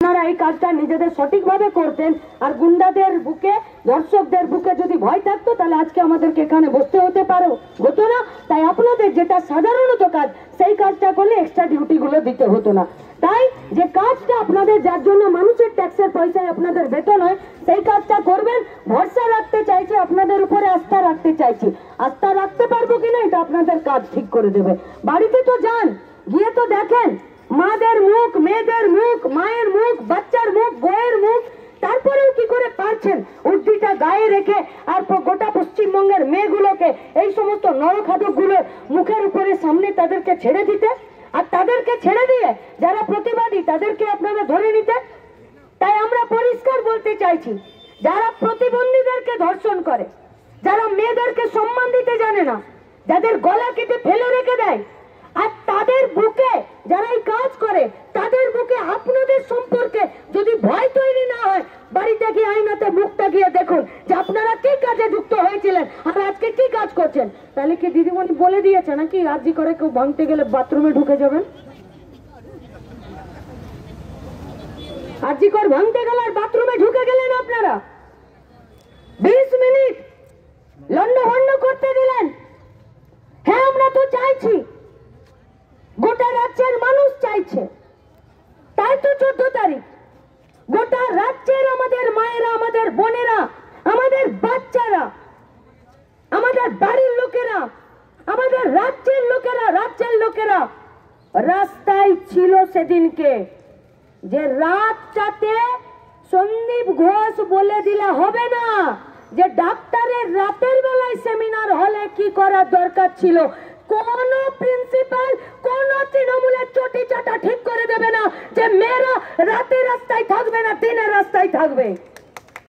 আপনারা এই কাজটা নিজেদের সঠিকভাবে করতেন আর গুন্ডাদের বুকে দর্শকদের বুকে যদি ভয় থাকতো তাহলে আজকে আমাদেরকে এখানে বসতে হতো না। তাই আপনাদের যেটা সাধারণত কাজ সেই কাজটা করলে এক্সট্রা ডিউটি গুলো দিতে হতো না। তাই যে কাজটা আপনাদের যার জন্য মানুষের ট্যাক্সের পয়সায় আপনাদের বেতন হয় সেই কাজটা করবেন। ভরসা রাখতে চাইছি, আপনাদের উপরে আস্থা রাখতে চাইছি। আস্থা রাখতে পারবো কিনা এটা আপনাদের কাজ ঠিক করে দেবে। বাড়িতে তো যান, গিয়ে তো দেখেন মাদের মুখ, মেয়েদের মুখ, মায়ের মুখ, বাচ্চার মুখ, বইয়ের মুখ, তারপরেও কি করে পারছেন উর্দিটা গায়ে রেখে আর গোটা পশ্চিমবঙ্গের মেয়েগুলোকে এই সমস্ত নরখাদকগুলোর মুখের উপরে সামনে তাদেরকে ছেড়ে দিতে, আর তাদেরকে ছেড়ে দিয়ে যারা প্রতিবাদী তাদেরকে আপনারা ধরে নিতে। তাই আমরা পরিষ্কার বলতে চাইছি, যারা প্রতিবন্ধীদেরকে ধর্ষণ করে, যারা মেয়েদেরকে সম্মান দিতে জানে না, যাদের গলা কেটে ফেলে রেখে দেয়, আর তাদের বুকে যারা এই কাজ করে তাদের বুকে আপনাদের সম্পর্কে যদি ভয় তৈরি না হয়, বাড়িতে গিয়ে আয়নাতে মুখটা গিয়ে দেখুন যে আপনারা কি কাজে যুক্ত হয়েছিলেন আর আজকে কি কাজ করছেন। তাহলে কি দিদিমণি বলে দিয়েছে নাকি আরজি করে কেউ ভাঙতে গেলে বাথরুমে ঢুকে যাবেন? আরজি কর ভাঙতে গেলে আর বাথরুমে ঢুকে গেলেন আপনারা, 20 মিনিট লন্ডভন্ড করতে দিলেন। হ্যাঁ, আমরা তো চাইছি, গোটা রাজ্যের মানুষ চাইছে। তাই তো 14 তারিখ গোটা রাজ্যের আমাদের মায়েরা, আমাদের বোনেরা, আমাদের বাচ্চারা, আমাদের বাড়ির লোকেরা, আমাদের রাজ্যের লোকেরা রাস্তায় ছিল সেদিনকে। যে রাতটাতে সন্দীপ ঘোষ বলে দিলে হবে না যে ডাক্তারের রাতের বেলায় সেমিনার হলে কি করার দরকার ছিল। কোন প্রিন্সিপাল, কোন তৃণমূলের চটি চাটা ঠিক করে দেবে না যে মেয়েরা রাতে রাস্তায় থাকবে না, দিনে রাস্তায় থাকবে।